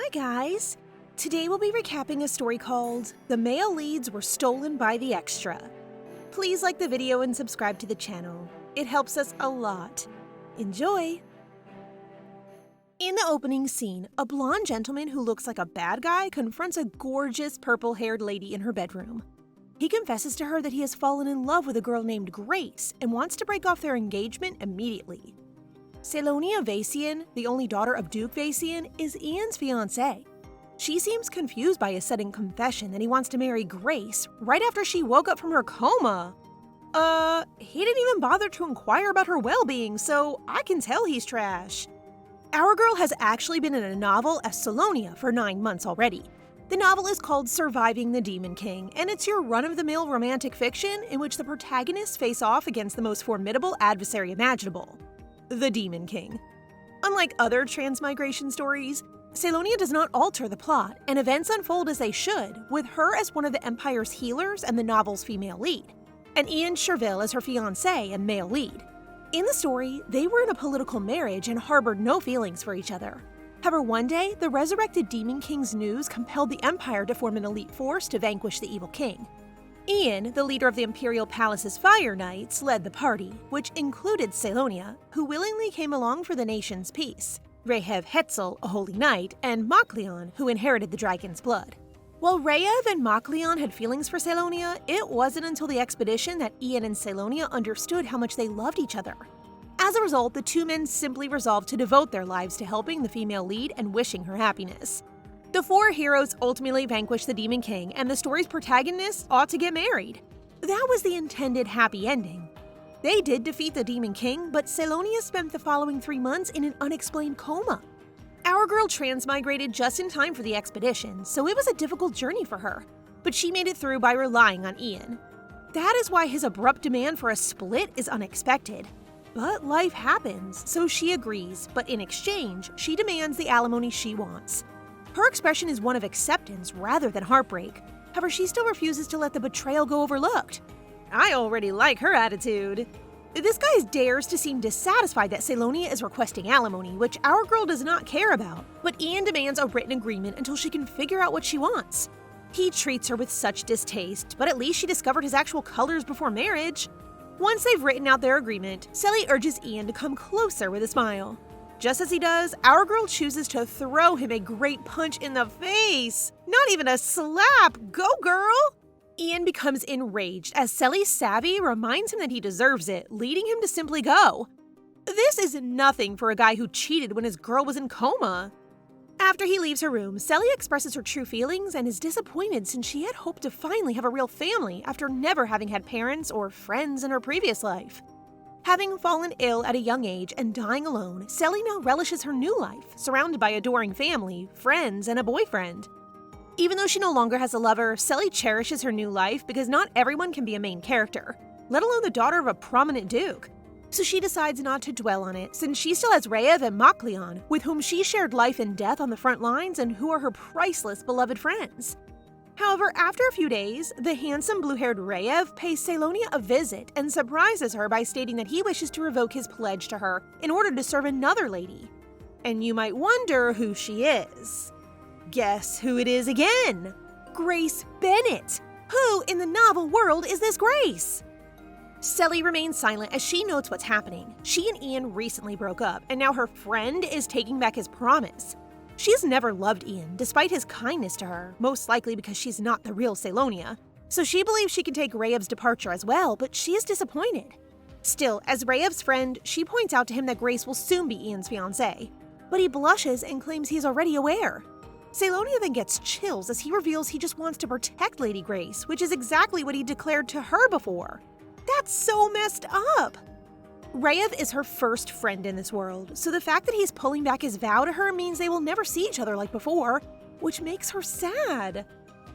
Hi guys! Today we'll be recapping a story called The Male Leads Were Stolen by the Extra. Please like the video and subscribe to the channel. It helps us a lot. Enjoy! In the opening scene, a blonde gentleman who looks like a bad guy confronts a gorgeous purple-haired lady in her bedroom. He confesses to her that he has fallen in love with a girl named Grace and wants to break off their engagement immediately. Selonia Vacian, the only daughter of Duke Vacian, is Ian's fiancée. She seems confused by his sudden confession that he wants to marry Grace right after she woke up from her coma. He didn't even bother to inquire about her well-being, so I can tell he's trash. Our girl has actually been in a novel as Selonia for 9 months already. The novel is called Surviving the Demon King, and it's your run-of-the-mill romantic fiction in which the protagonists face off against the most formidable adversary imaginable, the Demon King. Unlike other transmigration stories, Selonia does not alter the plot, and events unfold as they should, with her as one of the Empire's healers and the novel's female lead, and Ian Cherville as her fiancé and male lead. In the story, they were in a political marriage and harbored no feelings for each other. However, one day, the resurrected Demon King's news compelled the Empire to form an elite force to vanquish the evil king. Ian, the leader of the Imperial Palace's Fire Knights, led the party, which included Selonia, who willingly came along for the nation's peace, Rehev Hetzel, a holy knight, and Makleon, who inherited the dragon's blood. While Rehev and Makleon had feelings for Selonia, it wasn't until the expedition that Ian and Selonia understood how much they loved each other. As a result, the two men simply resolved to devote their lives to helping the female lead and wishing her happiness. The four heroes ultimately vanquish the Demon King, and the story's protagonists ought to get married. That was the intended happy ending. They did defeat the Demon King, but Selonia spent the following 3 months in an unexplained coma. Our girl transmigrated just in time for the expedition, so it was a difficult journey for her, but she made it through by relying on Ian. That is why his abrupt demand for a split is unexpected. But life happens, so she agrees, but in exchange, she demands the alimony she wants. Her expression is one of acceptance rather than heartbreak. However, she still refuses to let the betrayal go overlooked. I already like her attitude. This guy dares to seem dissatisfied that Selonia is requesting alimony, which our girl does not care about, but Ian demands a written agreement until she can figure out what she wants. He treats her with such distaste, but at least she discovered his actual colors before marriage. Once they've written out their agreement, Selly urges Ian to come closer with a smile. Just as he does, our girl chooses to throw him a great punch in the face. Not even a slap. Go, girl! Ian becomes enraged as Selly's savvy reminds him that he deserves it, leading him to simply go. This is nothing for a guy who cheated when his girl was in coma. After he leaves her room, Selly expresses her true feelings and is disappointed since she had hoped to finally have a real family after never having had parents or friends in her previous life. Having fallen ill at a young age and dying alone, Selly now relishes her new life, surrounded by adoring family, friends, and a boyfriend. Even though she no longer has a lover, Selly cherishes her new life because not everyone can be a main character, let alone the daughter of a prominent duke. So she decides not to dwell on it, since she still has Rehev and Makleon, with whom she shared life and death on the front lines and who are her priceless beloved friends. However, after a few days, the handsome blue-haired Rehev pays Selonia a visit and surprises her by stating that he wishes to revoke his pledge to her in order to serve another lady. And you might wonder who she is. Guess who it is again? Grace Bennett! Who in the novel world is this Grace? Selly remains silent as she notes what's happening. She and Ian recently broke up, and now her friend is taking back his promise. She has never loved Ian, despite his kindness to her, most likely because she's not the real Selonia. So she believes she can take Rehev's departure as well, but she is disappointed. Still, as Rehev's friend, she points out to him that Grace will soon be Ian's fiancée. But he blushes and claims he is already aware. Selonia then gets chills as he reveals he just wants to protect Lady Grace, which is exactly what he declared to her before. That's so messed up! Rehev is her first friend in this world, so the fact that he's pulling back his vow to her means they will never see each other like before, which makes her sad.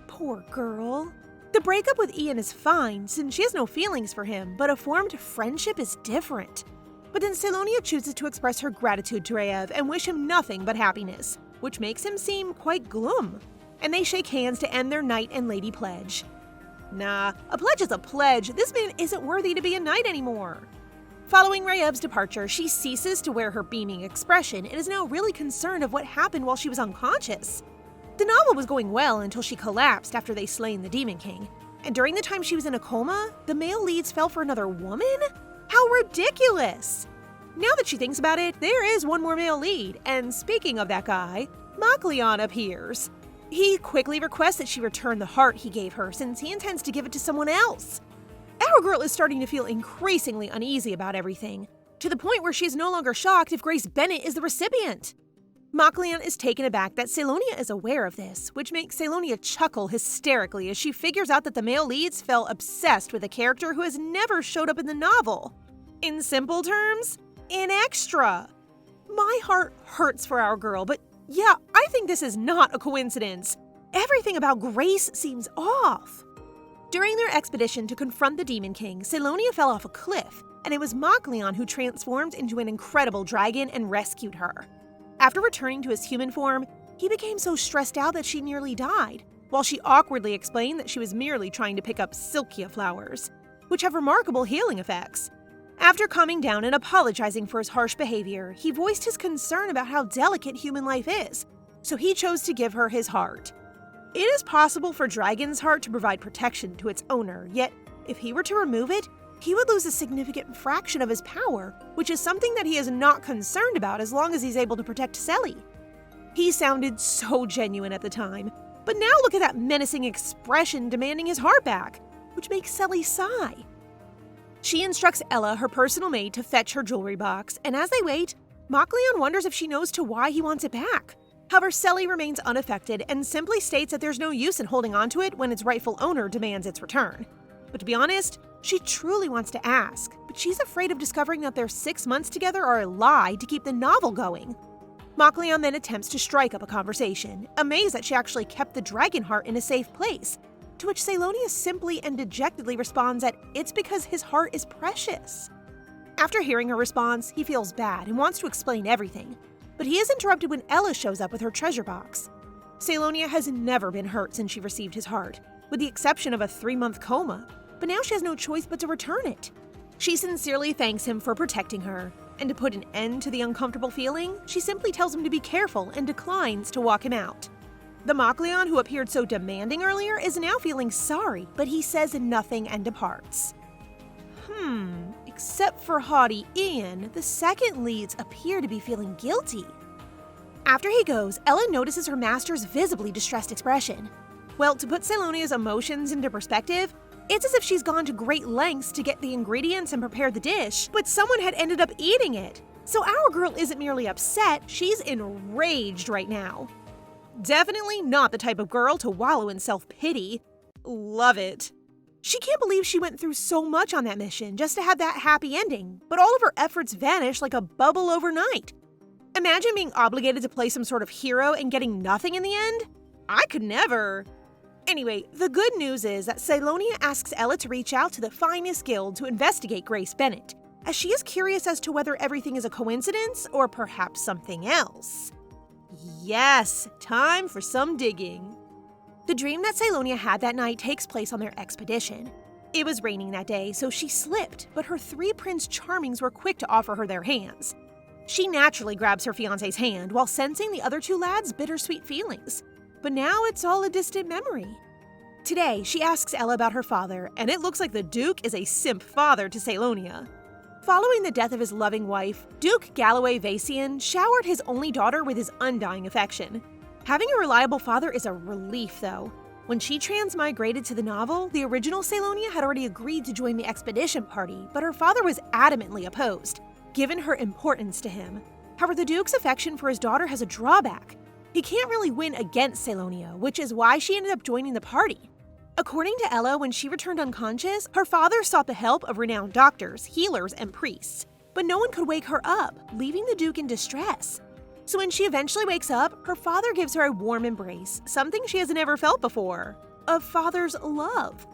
Poor girl. The breakup with Ian is fine, since she has no feelings for him, but a formed friendship is different. But then Selonia chooses to express her gratitude to Rehev and wish him nothing but happiness, which makes him seem quite glum. And they shake hands to end their knight and lady pledge. Nah, a pledge is a pledge. This man isn't worthy to be a knight anymore. Following Rayev's departure, she ceases to wear her beaming expression and is now really concerned of what happened while she was unconscious. The novel was going well until she collapsed after they slain the Demon King. And during the time she was in a coma, the male leads fell for another woman? How ridiculous! Now that she thinks about it, there is one more male lead, and speaking of that guy, Makleon appears. He quickly requests that she return the heart he gave her since he intends to give it to someone else. Our girl is starting to feel increasingly uneasy about everything, to the point where she is no longer shocked if Grace Bennett is the recipient. Makleon is taken aback that Selonia is aware of this, which makes Selonia chuckle hysterically as she figures out that the male leads fell obsessed with a character who has never showed up in the novel. In simple terms, an extra. My heart hurts for our girl, but yeah, I think this is not a coincidence. Everything about Grace seems off. During their expedition to confront the Demon King, Selonia fell off a cliff, and it was Makleon who transformed into an incredible dragon and rescued her. After returning to his human form, he became so stressed out that she nearly died, while she awkwardly explained that she was merely trying to pick up Silkia flowers, which have remarkable healing effects. After calming down and apologizing for his harsh behavior, he voiced his concern about how delicate human life is, so he chose to give her his heart. It is possible for Dragon's heart to provide protection to its owner, yet if he were to remove it, he would lose a significant fraction of his power, which is something that he is not concerned about as long as he's able to protect Selly. He sounded so genuine at the time, but now look at that menacing expression demanding his heart back, which makes Selly sigh. She instructs Ella, her personal maid, to fetch her jewelry box, and as they wait, Makleon wonders if she knows to why he wants it back. However, Selly remains unaffected and simply states that there's no use in holding onto it when its rightful owner demands its return. But to be honest, she truly wants to ask, but she's afraid of discovering that their 6 months together are a lie to keep the novel going. Makleon then attempts to strike up a conversation, amazed that she actually kept the dragon heart in a safe place, to which Selonia simply and dejectedly responds that it's because his heart is precious. After hearing her response, he feels bad and wants to explain everything, but he is interrupted when Ella shows up with her treasure box. Selonia has never been hurt since she received his heart, with the exception of a 3-month coma, but now she has no choice but to return it. She sincerely thanks him for protecting her, and to put an end to the uncomfortable feeling, she simply tells him to be careful and declines to walk him out. The Makleon who appeared so demanding earlier is now feeling sorry, but he says nothing and departs. Except for haughty Ian, the second leads appear to be feeling guilty. After he goes, Ella notices her master's visibly distressed expression. Well, to put Selonia's emotions into perspective, it's as if she's gone to great lengths to get the ingredients and prepare the dish, but someone had ended up eating it. So our girl isn't merely upset, she's enraged right now. Definitely not the type of girl to wallow in self-pity. Love it. She can't believe she went through so much on that mission just to have that happy ending, but all of her efforts vanish like a bubble overnight. Imagine being obligated to play some sort of hero and getting nothing in the end? I could never. Anyway, the good news is that Selonia asks Ella to reach out to the finest guild to investigate Grace Bennett, as she is curious as to whether everything is a coincidence or perhaps something else. Yes, time for some digging. The dream that Selonia had that night takes place on their expedition. It was raining that day, so she slipped, but her 3 Prince Charmings were quick to offer her their hands. She naturally grabs her fiancé's hand while sensing the other 2 lads' bittersweet feelings. But now it's all a distant memory. Today, she asks Ella about her father, and it looks like the Duke is a simp father to Selonia. Following the death of his loving wife, Duke Galloway Vacian showered his only daughter with his undying affection. Having a reliable father is a relief, though. When she transmigrated to the novel, the original Selonia had already agreed to join the expedition party, but her father was adamantly opposed, given her importance to him. However, the Duke's affection for his daughter has a drawback. He can't really win against Selonia, which is why she ended up joining the party. According to Ella, when she returned unconscious, her father sought the help of renowned doctors, healers, and priests, but no one could wake her up, leaving the Duke in distress. So when she eventually wakes up, her father gives her a warm embrace, something she hasn't ever felt before, a father's love.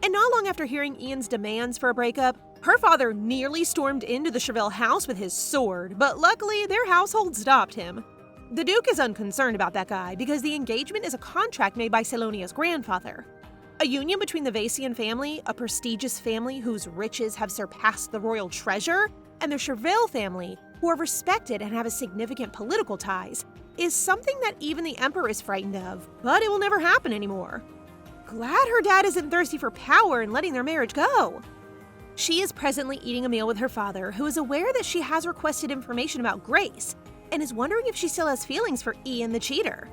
And not long after hearing Ian's demands for a breakup, her father nearly stormed into the Chevelle house with his sword, but luckily their household stopped him. The Duke is unconcerned about that guy because the engagement is a contract made by Selonia's grandfather. A union between the Vacian family, a prestigious family whose riches have surpassed the royal treasure, and the Cherville family, who are respected and have significant political ties, is something that even the Emperor is frightened of, but it will never happen anymore. Glad her dad isn't thirsty for power and letting their marriage go. She is presently eating a meal with her father, who is aware that she has requested information about Grace, and is wondering if she still has feelings for Ian the cheater.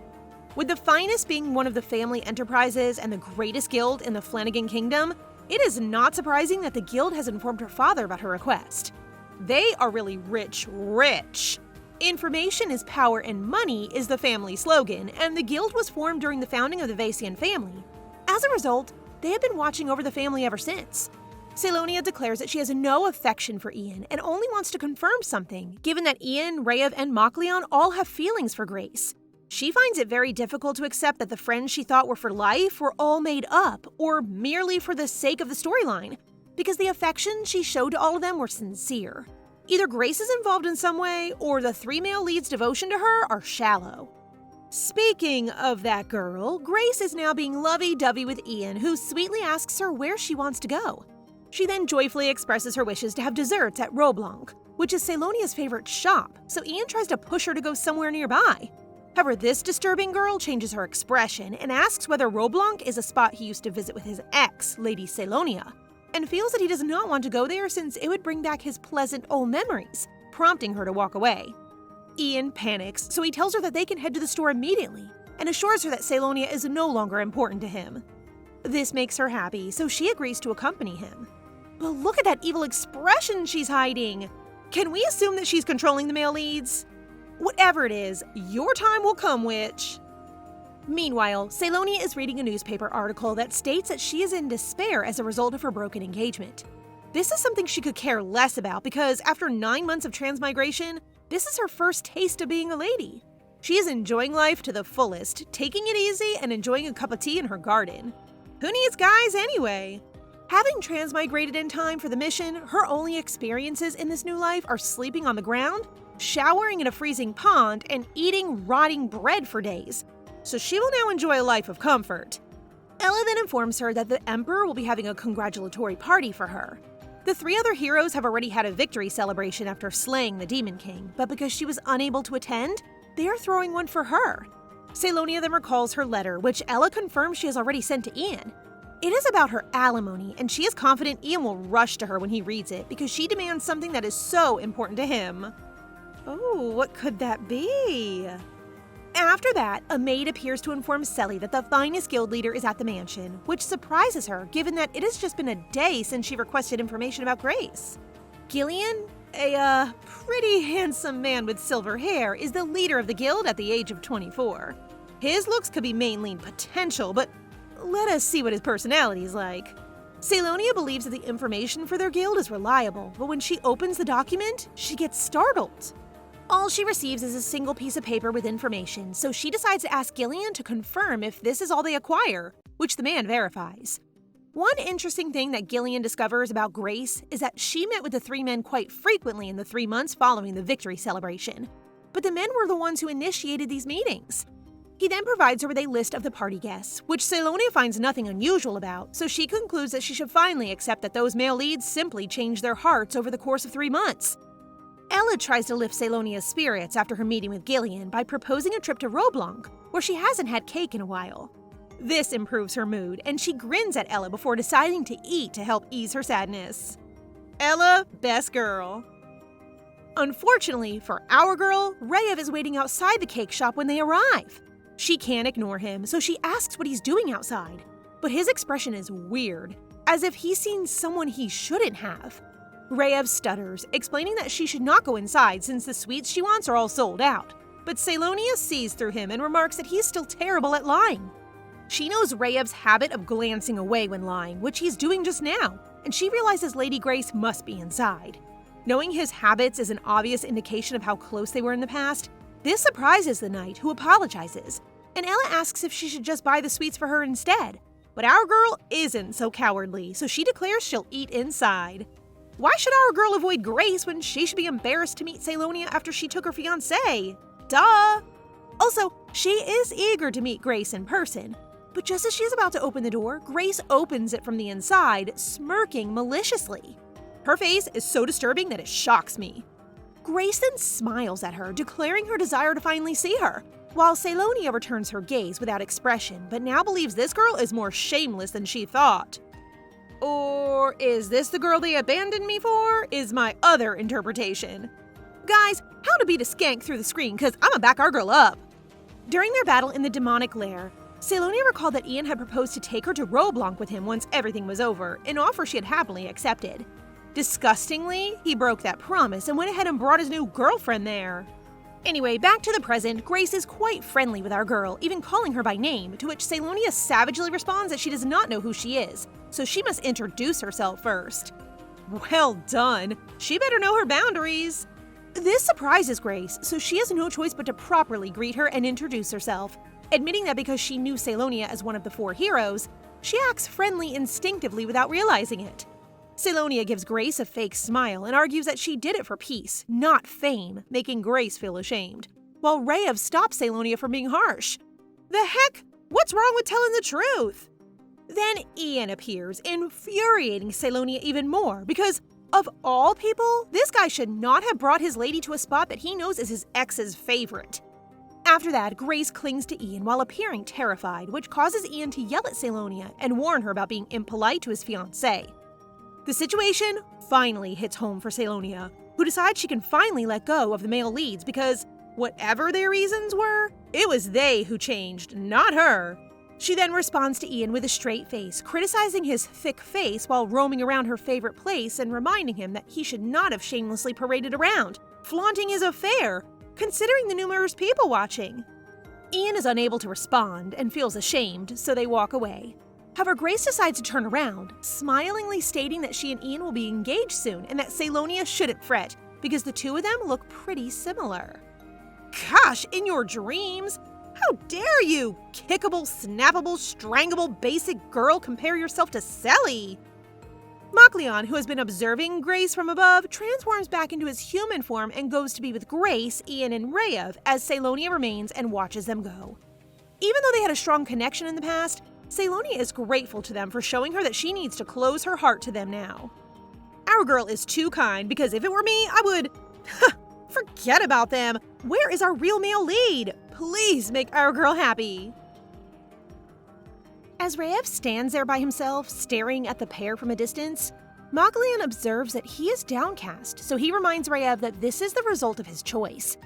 With the finest being one of the family enterprises and the greatest guild in the Flanagan Kingdom, it is not surprising that the guild has informed her father about her request. They are really rich. Information is power and money is the family slogan, and the guild was formed during the founding of the Vacian family. As a result, they have been watching over the family ever since. Selonia declares that she has no affection for Ian and only wants to confirm something, given that Ian, Rayev, and Mokleon all have feelings for Grace. She finds it very difficult to accept that the friends she thought were for life were all made up, or merely for the sake of the storyline, because the affection she showed to all of them were sincere. Either Grace is involved in some way, or the three male leads' devotion to her are shallow. Speaking of that girl, Grace is now being lovey-dovey with Ian, who sweetly asks her where she wants to go. She then joyfully expresses her wishes to have desserts at Roblanc, which is Selonia's favorite shop, so Ian tries to push her to go somewhere nearby. However, this disturbing girl changes her expression and asks whether Roblanc is a spot he used to visit with his ex, Lady Selonia, and feels that he does not want to go there since it would bring back his pleasant old memories, prompting her to walk away. Ian panics, so he tells her that they can head to the store immediately, and assures her that Selonia is no longer important to him. This makes her happy, so she agrees to accompany him. But look at that evil expression she's hiding! Can we assume that she's controlling the male leads? Whatever it is, your time will come, witch! Meanwhile, Selonia is reading a newspaper article that states that she is in despair as a result of her broken engagement. This is something she could care less about because after 9 months of transmigration, this is her first taste of being a lady. She is enjoying life to the fullest, taking it easy and enjoying a cup of tea in her garden. Who needs guys anyway? Having transmigrated in time for the mission, her only experiences in this new life are sleeping on the ground, showering in a freezing pond, and eating rotting bread for days. So she will now enjoy a life of comfort. Ella then informs her that the Emperor will be having a congratulatory party for her. The 3 other heroes have already had a victory celebration after slaying the Demon King, but because she was unable to attend, they are throwing one for her. Selonia then recalls her letter, which Ella confirms she has already sent to Ian. It is about her alimony, and she is confident Ian will rush to her when he reads it because she demands something that is so important to him. Oh, what could that be? After that, a maid appears to inform Selly that the finest guild leader is at the mansion, which surprises her given that it has just been a day since she requested information about Grace. Gillian, a pretty handsome man with silver hair, is the leader of the guild at the age of 24. His looks could be main lead potential, but let us see what his personality is like. Selonia believes that the information for their guild is reliable, but when she opens the document, she gets startled. All she receives is a single piece of paper with information, so she decides to ask Gillian to confirm if this is all they acquire, which the man verifies. One interesting thing that Gillian discovers about Grace is that she met with the 3 men quite frequently in the 3 months following the victory celebration, but the men were the ones who initiated these meetings. He then provides her with a list of the party guests, which Selonia finds nothing unusual about, so she concludes that she should finally accept that those male leads simply changed their hearts over the course of 3 months. Ella tries to lift Selonia's spirits after her meeting with Gillian by proposing a trip to Roblanc, where she hasn't had cake in a while. This improves her mood, and she grins at Ella before deciding to eat to help ease her sadness. Ella, best girl. Unfortunately for our girl, Rayev is waiting outside the cake shop when they arrive. She can't ignore him, so she asks what he's doing outside. But his expression is weird, as if he's seen someone he shouldn't have. Rayev stutters, explaining that she should not go inside since the sweets she wants are all sold out. But Selonia sees through him and remarks that he's still terrible at lying. She knows Rayev's habit of glancing away when lying, which he's doing just now, and she realizes Lady Grace must be inside. Knowing his habits is an obvious indication of how close they were in the past, this surprises the knight, who apologizes, and Ella asks if she should just buy the sweets for her instead. But our girl isn't so cowardly, so she declares she'll eat inside. Why should our girl avoid Grace when she should be embarrassed to meet Selonia after she took her fiancé? Duh! Also, she is eager to meet Grace in person, but just as she is about to open the door, Grace opens it from the inside, smirking maliciously. Her face is so disturbing that it shocks me. Grace then smiles at her, declaring her desire to finally see her, while Selonia returns her gaze without expression, but now believes this girl is more shameless than she thought. Or is this the girl they abandoned me for? Is my other interpretation. Guys, how to beat a skank through the screen, cause I'ma back our girl up. During their battle in the demonic lair, Selonia recalled that Ian had proposed to take her to Roblanc with him once everything was over, an offer she had happily accepted. Disgustingly, he broke that promise and went ahead and brought his new girlfriend there. Anyway, back to the present, Grace is quite friendly with our girl, even calling her by name, to which Selonia savagely responds that she does not know who she is, so she must introduce herself first. Well done! She better know her boundaries! This surprises Grace, so she has no choice but to properly greet her and introduce herself, admitting that because she knew Selonia as one of the 4 heroes, she acts friendly instinctively without realizing it. Selonia gives Grace a fake smile and argues that she did it for peace, not fame, making Grace feel ashamed, while Rayev stops Selonia from being harsh. The heck? What's wrong with telling the truth? Then Ian appears, infuriating Selonia even more, because, of all people, this guy should not have brought his lady to a spot that he knows is his ex's favorite. After that, Grace clings to Ian while appearing terrified, which causes Ian to yell at Selonia and warn her about being impolite to his fiancée. The situation finally hits home for Selonia, who decides she can finally let go of the male leads because, whatever their reasons were, it was they who changed, not her. She then responds to Ian with a straight face, criticizing his thick face while roaming around her favorite place and reminding him that he should not have shamelessly paraded around, flaunting his affair, considering the numerous people watching. Ian is unable to respond and feels ashamed, so they walk away. However, Grace decides to turn around, smilingly stating that she and Ian will be engaged soon and that Selonia shouldn't fret, because the two of them look pretty similar. Gosh, in your dreams? How dare you, kickable, snappable, strangable, basic girl, compare yourself to Selly? Makleon, who has been observing Grace from above, transforms back into his human form and goes to be with Grace, Ian, and Rayev as Selonia remains and watches them go. Even though they had a strong connection in the past, Selonia is grateful to them for showing her that she needs to close her heart to them now. Our girl is too kind, because if it were me, I would… forget about them. Where is our real male lead? Please make our girl happy. As Rayev stands there by himself, staring at the pair from a distance, Makleon observes that he is downcast, so he reminds Rayev that this is the result of his choice.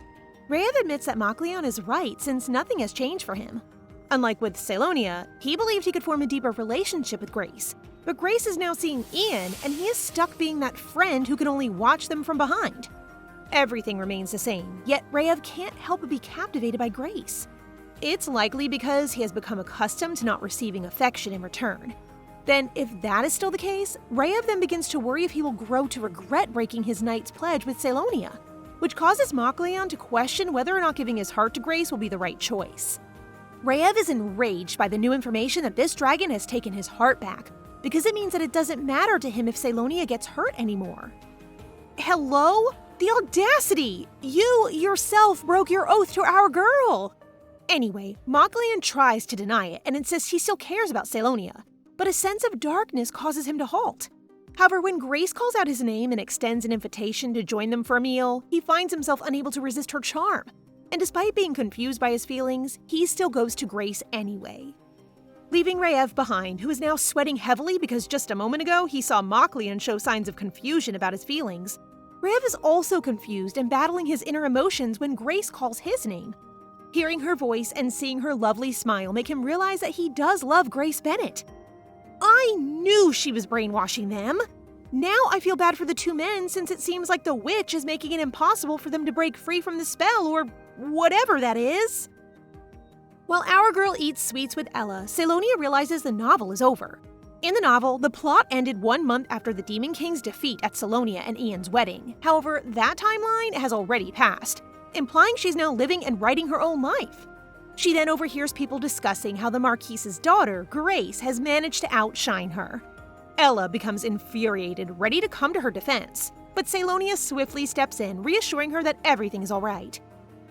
Rayev admits that Makleon is right since nothing has changed for him. Unlike with Selonia, he believed he could form a deeper relationship with Grace, but Grace is now seeing Ian and he is stuck being that friend who can only watch them from behind. Everything remains the same, yet Rayev can't help but be captivated by Grace. It's likely because he has become accustomed to not receiving affection in return. Then, if that is still the case, Rayev then begins to worry if he will grow to regret breaking his knight's pledge with Selonia, which causes Makleon to question whether or not giving his heart to Grace will be the right choice. Rayev is enraged by the new information that this dragon has taken his heart back, because it means that it doesn't matter to him if Selonia gets hurt anymore. Hello? The audacity! You yourself broke your oath to our girl! Anyway, Makleon tries to deny it and insists he still cares about Selonia, but a sense of darkness causes him to halt. However, when Grace calls out his name and extends an invitation to join them for a meal, he finds himself unable to resist her charm. And despite being confused by his feelings, he still goes to Grace anyway. Leaving Rayev behind, who is now sweating heavily because just a moment ago he saw Makleon show signs of confusion about his feelings, Rayev is also confused and battling his inner emotions when Grace calls his name. Hearing her voice and seeing her lovely smile make him realize that he does love Grace Bennett. I knew she was brainwashing them! Now I feel bad for the two men since it seems like the witch is making it impossible for them to break free from the spell or whatever that is. While our girl eats sweets with Ella, Selonia realizes the novel is over. In the novel, the plot ended 1 month after the Demon King's defeat at Selonia and Ian's wedding. However, that timeline has already passed, implying she's now living and writing her own life. She then overhears people discussing how the Marquise's daughter, Grace, has managed to outshine her. Ella becomes infuriated, ready to come to her defense, but Selonia swiftly steps in, reassuring her that everything is alright.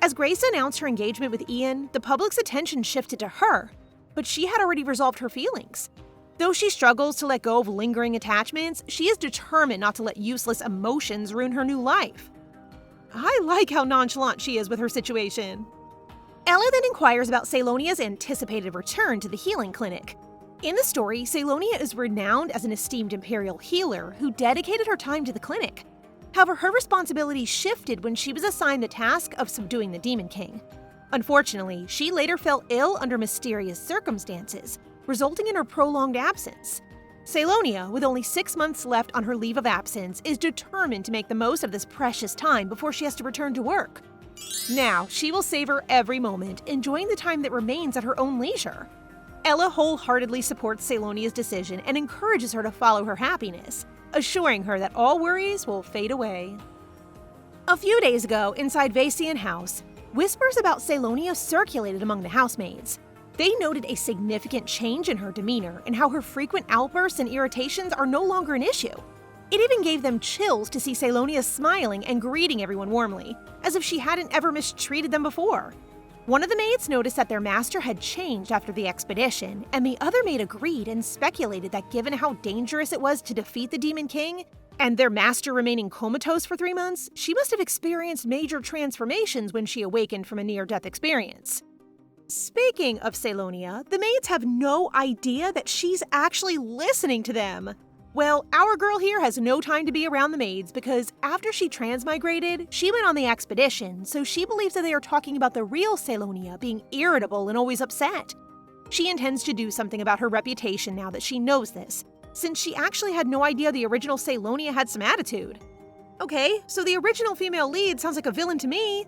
As Grace announced her engagement with Ian, the public's attention shifted to her, but she had already resolved her feelings. Though she struggles to let go of lingering attachments, she is determined not to let useless emotions ruin her new life. I like how nonchalant she is with her situation. Ella then inquires about Selonia's anticipated return to the healing clinic. In the story, Selonia is renowned as an esteemed imperial healer who dedicated her time to the clinic. However, her responsibilities shifted when she was assigned the task of subduing the Demon King. Unfortunately, she later fell ill under mysterious circumstances, resulting in her prolonged absence. Selonia, with only 6 months left on her leave of absence, is determined to make the most of this precious time before she has to return to work. Now, she will savor every moment, enjoying the time that remains at her own leisure. Ella wholeheartedly supports Selonia's decision and encourages her to follow her happiness, assuring her that all worries will fade away. A few days ago, inside Vacian House, whispers about Selonia circulated among the housemaids. They noted a significant change in her demeanor and how her frequent outbursts and irritations are no longer an issue. It even gave them chills to see Selonia smiling and greeting everyone warmly, as if she hadn't ever mistreated them before. One of the maids noticed that their master had changed after the expedition, and the other maid agreed and speculated that given how dangerous it was to defeat the Demon King, and their master remaining comatose for 3 months, she must have experienced major transformations when she awakened from a near-death experience. Speaking of Selonia, the maids have no idea that she's actually listening to them. Well, our girl here has no time to be around the maids because after she transmigrated, she went on the expedition, so she believes that they are talking about the real Selonia being irritable and always upset. She intends to do something about her reputation now that she knows this, since she actually had no idea the original Selonia had some attitude. Okay, so the original female lead sounds like a villain to me.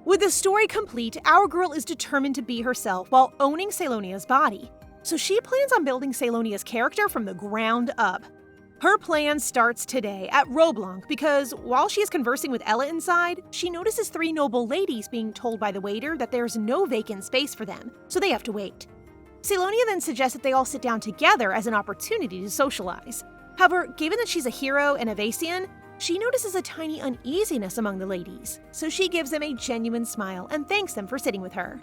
With the story complete, our girl is determined to be herself while owning Selonia's body. So she plans on building Selonia's character from the ground up. Her plan starts today at Roblanc because while she is conversing with Ella inside, she notices 3 noble ladies being told by the waiter that there's no vacant space for them, so they have to wait. Selonia then suggests that they all sit down together as an opportunity to socialize. However, given that she's a hero and a Vacian, she notices a tiny uneasiness among the ladies, so she gives them a genuine smile and thanks them for sitting with her.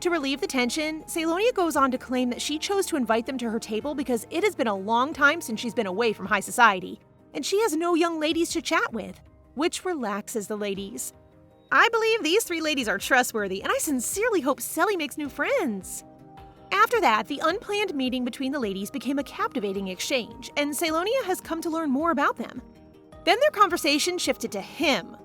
To relieve the tension, Selonia goes on to claim that she chose to invite them to her table because it has been a long time since she's been away from high society, and she has no young ladies to chat with, which relaxes the ladies. I believe these 3 ladies are trustworthy, and I sincerely hope Selly makes new friends. After that, the unplanned meeting between the ladies became a captivating exchange, and Selonia has come to learn more about them. Then their conversation shifted to him.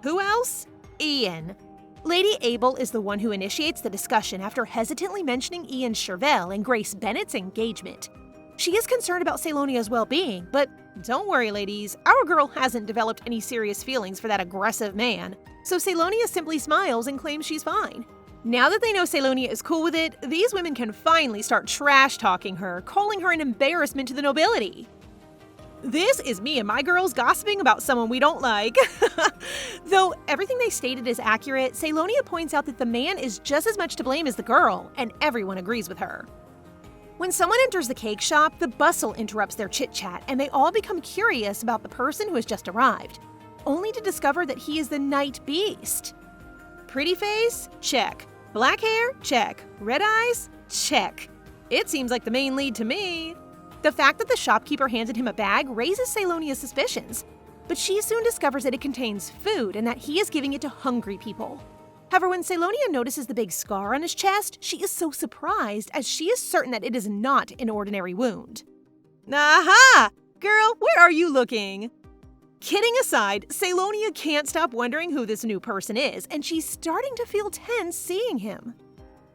Who else? Ian. Lady Abel is the one who initiates the discussion after hesitantly mentioning Ian Chervell and Grace Bennett's engagement. She is concerned about Selonia's well-being, but don't worry, ladies, our girl hasn't developed any serious feelings for that aggressive man, so Selonia simply smiles and claims she's fine. Now that they know Selonia is cool with it, these women can finally start trash-talking her, calling her an embarrassment to the nobility. This is me and my girls gossiping about someone we don't like. Though everything they stated is accurate, Selonia points out that the man is just as much to blame as the girl, and everyone agrees with her. When someone enters the cake shop, the bustle interrupts their chit-chat, and they all become curious about the person who has just arrived, only to discover that he is the Night Beast. Pretty face? Check. Black hair? Check. Red eyes? Check. It seems like the main lead to me. The fact that the shopkeeper handed him a bag raises Selonia's suspicions, but she soon discovers that it contains food and that he is giving it to hungry people. However, when Selonia notices the big scar on his chest, she is so surprised as she is certain that it is not an ordinary wound. Aha! Girl, where are you looking? Kidding aside, Selonia can't stop wondering who this new person is, and she's starting to feel tense seeing him.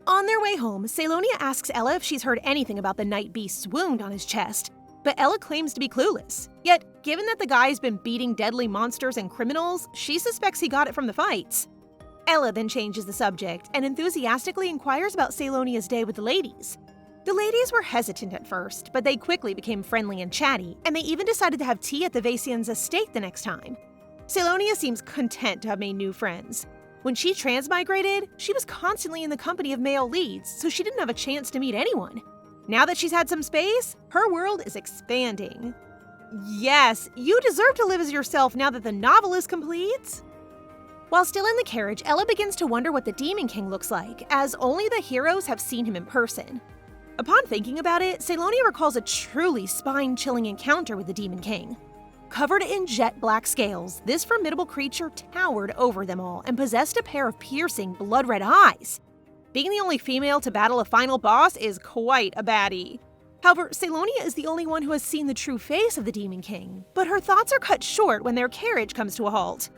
On their way home, Selonia asks Ella if she's heard anything about the Night Beast's wound on his chest, but Ella claims to be clueless. Yet, given that the guy's been beating deadly monsters and criminals, she suspects he got it from the fights. Ella then changes the subject and enthusiastically inquires about Selonia's day with the ladies. The ladies were hesitant at first, but they quickly became friendly and chatty, and they even decided to have tea at the Vacian's estate the next time. Selonia seems content to have made new friends. When she transmigrated, she was constantly in the company of male leads, so she didn't have a chance to meet anyone. Now that she's had some space, her world is expanding. Yes, you deserve to live as yourself now that the novel is complete. While still in the carriage, Ella begins to wonder what the Demon King looks like, as only the heroes have seen him in person. Upon thinking about it, Selonia recalls a truly spine-chilling encounter with the Demon King. Covered in jet black scales, this formidable creature towered over them all and possessed a pair of piercing, blood-red eyes. Being the only female to battle a final boss is quite a baddie. However, Selonia is the only one who has seen the true face of the Demon King, but her thoughts are cut short when their carriage comes to a halt.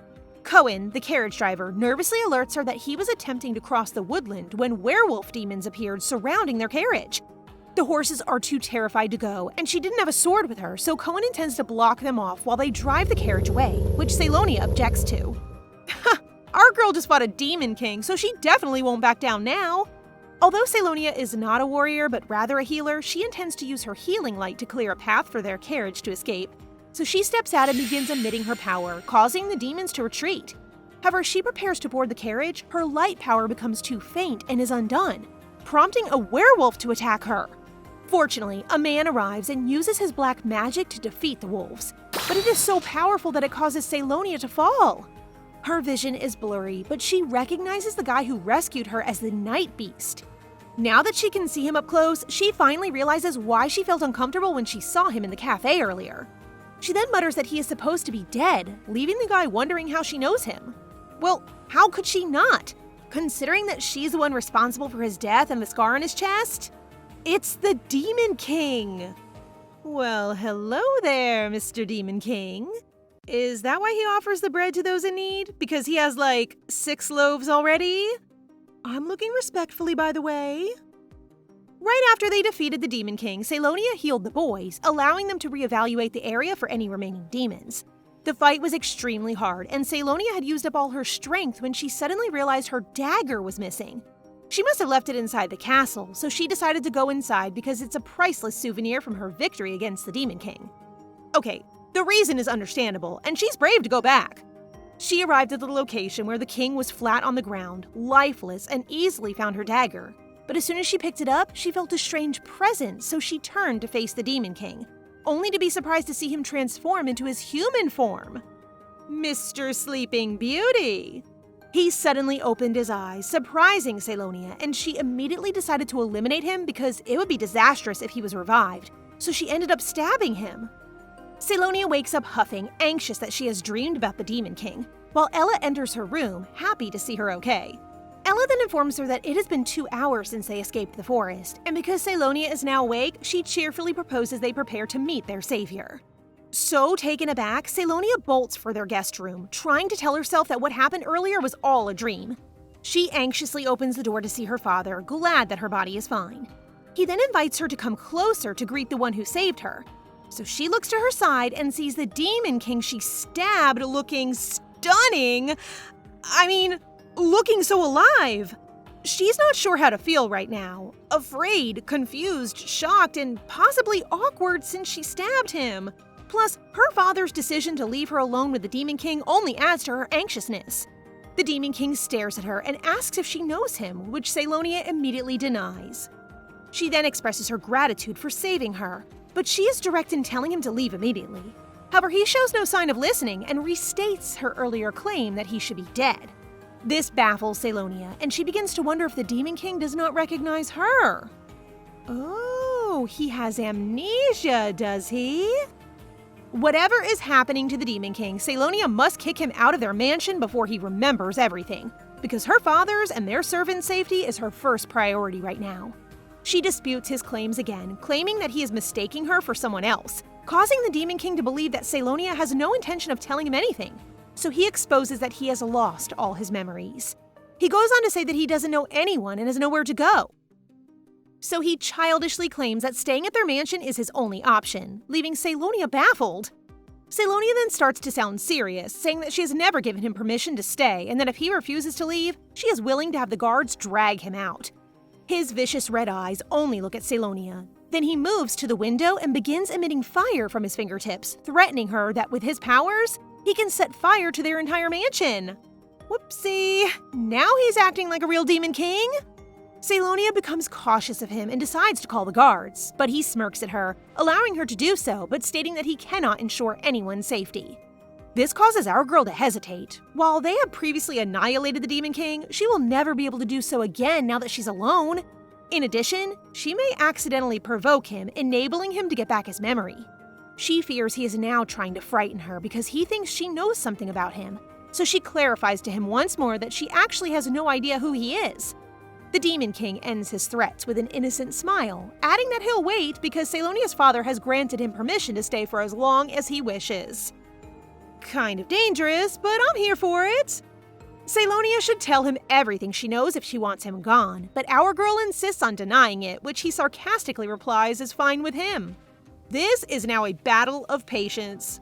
Cohen, the carriage driver, nervously alerts her that he was attempting to cross the woodland when werewolf demons appeared surrounding their carriage. The horses are too terrified to go, and she didn't have a sword with her, so Cohen intends to block them off while they drive the carriage away, which Selonia objects to. Ha! Our girl just fought a Demon King, so she definitely won't back down now. Although Selonia is not a warrior but rather a healer, she intends to use her healing light to clear a path for their carriage to escape. So she steps out and begins emitting her power, causing the demons to retreat. However, as she prepares to board the carriage, her light power becomes too faint and is undone, prompting a werewolf to attack her. Fortunately, a man arrives and uses his black magic to defeat the wolves, but it is so powerful that it causes Selonia to fall. Her vision is blurry, but she recognizes the guy who rescued her as the Night Beast. Now that she can see him up close, she finally realizes why she felt uncomfortable when she saw him in the cafe earlier. She then mutters that he is supposed to be dead, leaving the guy wondering how she knows him. Well, how could she not, considering that she's the one responsible for his death and the scar on his chest? It's the Demon King! Well, hello there, Mr. Demon King. Is that why he offers the bread to those in need? Because he has, like, 6 loaves already? I'm looking respectfully, by the way. Right after they defeated the Demon King, Selonia healed the boys, allowing them to reevaluate the area for any remaining demons. The fight was extremely hard, and Selonia had used up all her strength when she suddenly realized her dagger was missing. She must have left it inside the castle, so she decided to go inside because it's a priceless souvenir from her victory against the Demon King. Okay, the reason is understandable, and she's brave to go back. She arrived at the location where the king was flat on the ground, lifeless, and easily found her dagger. But as soon as she picked it up, she felt a strange presence, so she turned to face the Demon King, only to be surprised to see him transform into his human form. Mr. Sleeping Beauty! He suddenly opened his eyes, surprising Selonia, and she immediately decided to eliminate him because it would be disastrous if he was revived, so she ended up stabbing him. Selonia wakes up huffing, anxious that she has dreamed about the Demon King, while Ella enters her room, happy to see her okay. Ella then informs her that it has been 2 hours since they escaped the forest, and because Selonia is now awake, she cheerfully proposes they prepare to meet their savior. So taken aback, Selonia bolts for their guest room, trying to tell herself that what happened earlier was all a dream. She anxiously opens the door to see her father, glad that her body is fine. He then invites her to come closer to greet the one who saved her. So she looks to her side and sees the Demon King she stabbed looking stunning. Looking so alive. She's not sure how to feel right now. Afraid, confused, shocked, and possibly awkward since she stabbed him. Plus, her father's decision to leave her alone with the Demon King only adds to her anxiousness. The Demon King stares at her and asks if she knows him, which Selonia immediately denies. She then expresses her gratitude for saving her, but she is direct in telling him to leave immediately. However, he shows no sign of listening and restates her earlier claim that he should be dead. This baffles Selonia, and she begins to wonder if the Demon King does not recognize her. Oh, he has amnesia, does he? Whatever is happening to the Demon King, Selonia must kick him out of their mansion before he remembers everything, because her father's and their servants' safety is her first priority right now. She disputes his claims again, claiming that he is mistaking her for someone else, causing the Demon King to believe that Selonia has no intention of telling him anything, so he exposes that he has lost all his memories. He goes on to say that he doesn't know anyone and has nowhere to go. So he childishly claims that staying at their mansion is his only option, leaving Selonia baffled. Selonia then starts to sound serious, saying that she has never given him permission to stay and that if he refuses to leave, she is willing to have the guards drag him out. His vicious red eyes only look at Selonia. Then he moves to the window and begins emitting fire from his fingertips, threatening her that with his powers, he can set fire to their entire mansion. Whoopsie, now he's acting like a real Demon King? Selonia becomes cautious of him and decides to call the guards, but he smirks at her, allowing her to do so, but stating that he cannot ensure anyone's safety. This causes our girl to hesitate. While they have previously annihilated the Demon King, she will never be able to do so again now that she's alone. In addition, she may accidentally provoke him, enabling him to get back his memory. She fears he is now trying to frighten her because he thinks she knows something about him, so she clarifies to him once more that she actually has no idea who he is. The Demon King ends his threats with an innocent smile, adding that he'll wait because Selonia's father has granted him permission to stay for as long as he wishes. Kind of dangerous, but I'm here for it. Selonia should tell him everything she knows if she wants him gone, but our girl insists on denying it, which he sarcastically replies is fine with him. This is now a battle of patience.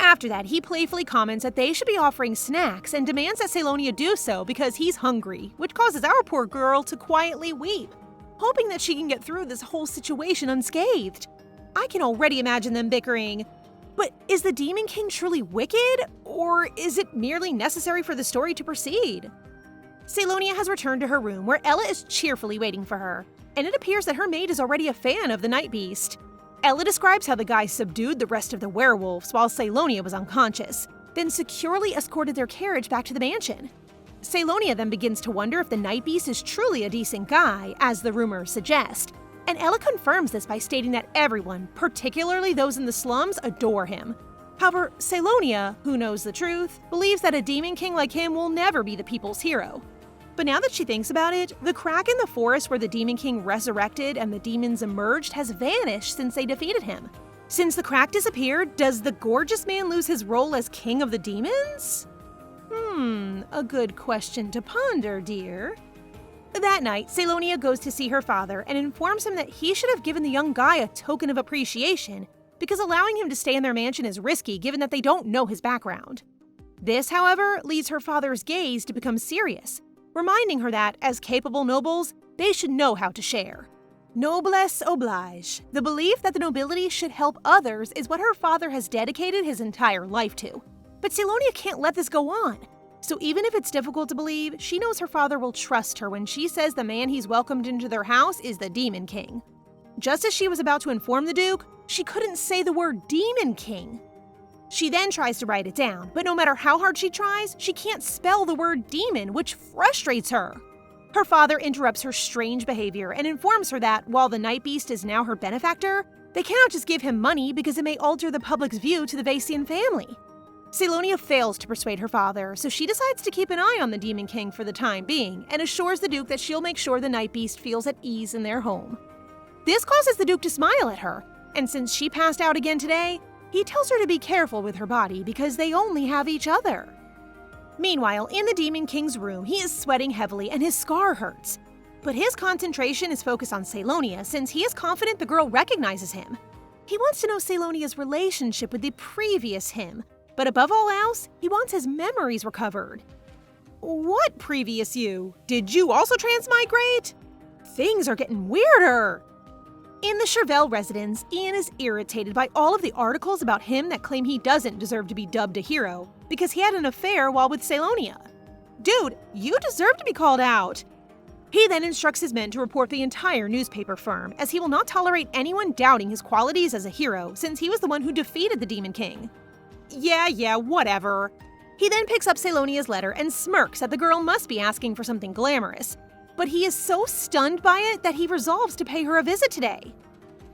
After that, he playfully comments that they should be offering snacks and demands that Selonia do so because he's hungry, which causes our poor girl to quietly weep, hoping that she can get through this whole situation unscathed. I can already imagine them bickering. But is the Demon King truly wicked, or is it merely necessary for the story to proceed? Selonia has returned to her room where Ella is cheerfully waiting for her, and it appears that her maid is already a fan of the Night Beast. Ella describes how the guy subdued the rest of the werewolves while Selonia was unconscious, then securely escorted their carriage back to the mansion. Selonia then begins to wonder if the Night Beast is truly a decent guy, as the rumors suggest, and Ella confirms this by stating that everyone, particularly those in the slums, adore him. However, Selonia, who knows the truth, believes that a Demon King like him will never be the people's hero. But now that she thinks about it, the crack in the forest where the Demon King resurrected and the demons emerged has vanished since they defeated him. Since the crack disappeared, does the gorgeous man lose his role as king of the demons? A good question to ponder, dear. That night, Selonia goes to see her father and informs him that he should have given the young guy a token of appreciation because allowing him to stay in their mansion is risky given that they don't know his background. This, however, leads her father's gaze to become serious, reminding her that, as capable nobles, they should know how to share. Noblesse oblige. The belief that the nobility should help others is what her father has dedicated his entire life to. But Selonia can't let this go on. So even if it's difficult to believe, she knows her father will trust her when she says the man he's welcomed into their house is the Demon King. Just as she was about to inform the Duke, she couldn't say the word Demon King. She then tries to write it down, but no matter how hard she tries, she can't spell the word demon, which frustrates her. Her father interrupts her strange behavior and informs her that, while the Night Beast is now her benefactor, they cannot just give him money because it may alter the public's view to the Vacian family. Selonia fails to persuade her father, so she decides to keep an eye on the Demon King for the time being and assures the Duke that she'll make sure the Night Beast feels at ease in their home. This causes the Duke to smile at her, and since she passed out again today, he tells her to be careful with her body because they only have each other. Meanwhile, in the Demon King's room, he is sweating heavily and his scar hurts. But his concentration is focused on Selonia since he is confident the girl recognizes him. He wants to know Selonia's relationship with the previous him, but above all else, he wants his memories recovered. What previous you? Did you also transmigrate? Things are getting weirder. In the Chervelle residence, Ian is irritated by all of the articles about him that claim he doesn't deserve to be dubbed a hero because he had an affair while with Selonia. Dude, you deserve to be called out. He then instructs his men to report the entire newspaper firm, as he will not tolerate anyone doubting his qualities as a hero since he was the one who defeated the Demon King. Yeah, whatever. He then picks up Selonia's letter and smirks that the girl must be asking for something glamorous, but he is so stunned by it that he resolves to pay her a visit today.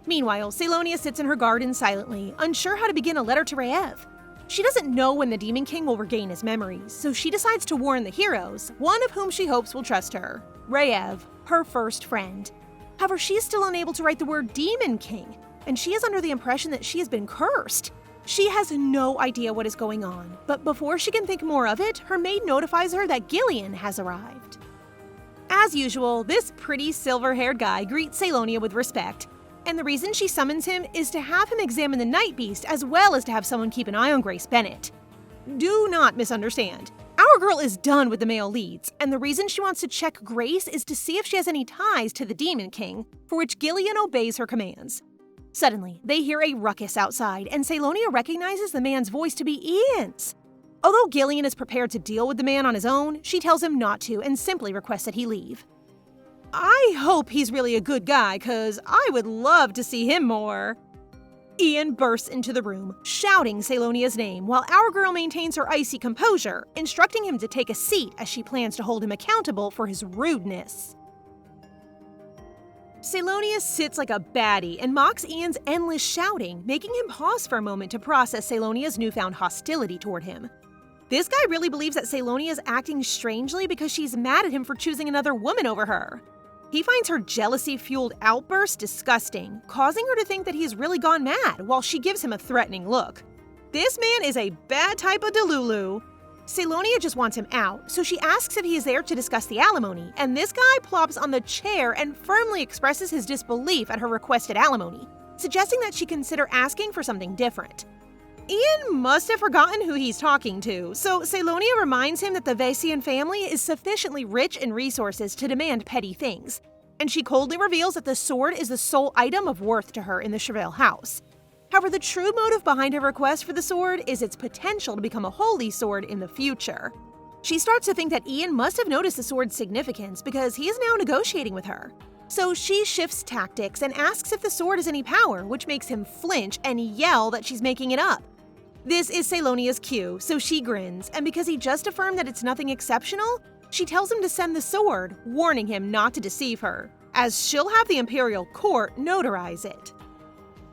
Meanwhile, Selonia sits in her garden silently, unsure how to begin a letter to Raev. She doesn't know when the Demon King will regain his memories, so she decides to warn the heroes, one of whom she hopes will trust her, Raev, her first friend. However, she is still unable to write the word Demon King, and she is under the impression that she has been cursed. She has no idea what is going on, but before she can think more of it, her maid notifies her that Gillian has arrived. As usual, this pretty silver-haired guy greets Selonia with respect, and the reason she summons him is to have him examine the Night Beast as well as to have someone keep an eye on Grace Bennett. Do not misunderstand. Our girl is done with the male leads, and the reason she wants to check Grace is to see if she has any ties to the Demon King, for which Gillian obeys her commands. Suddenly, they hear a ruckus outside, and Selonia recognizes the man's voice to be Ian's. Although Gillian is prepared to deal with the man on his own, she tells him not to and simply requests that he leave. I hope he's really a good guy, cause I would love to see him more. Ian bursts into the room, shouting Selonia's name, while our girl maintains her icy composure, instructing him to take a seat as she plans to hold him accountable for his rudeness. Selonia sits like a baddie and mocks Ian's endless shouting, making him pause for a moment to process Selonia's newfound hostility toward him. This guy really believes that Selonia is acting strangely because she's mad at him for choosing another woman over her. He finds her jealousy-fueled outburst disgusting, causing her to think that he's really gone mad while she gives him a threatening look. This man is a bad type of Delulu. Selonia just wants him out, so she asks if he is there to discuss the alimony, and this guy plops on the chair and firmly expresses his disbelief at her requested alimony, suggesting that she consider asking for something different. Ian must have forgotten who he's talking to, so Selonia reminds him that the Vesian family is sufficiently rich in resources to demand petty things, and she coldly reveals that the sword is the sole item of worth to her in the Chevelle house. However, the true motive behind her request for the sword is its potential to become a holy sword in the future. She starts to think that Ian must have noticed the sword's significance because he is now negotiating with her. So she shifts tactics and asks if the sword has any power, which makes him flinch and yell that she's making it up. This is Selonia's cue, so she grins, and because he just affirmed that it's nothing exceptional, she tells him to send the sword, warning him not to deceive her, as she'll have the Imperial Court notarize it.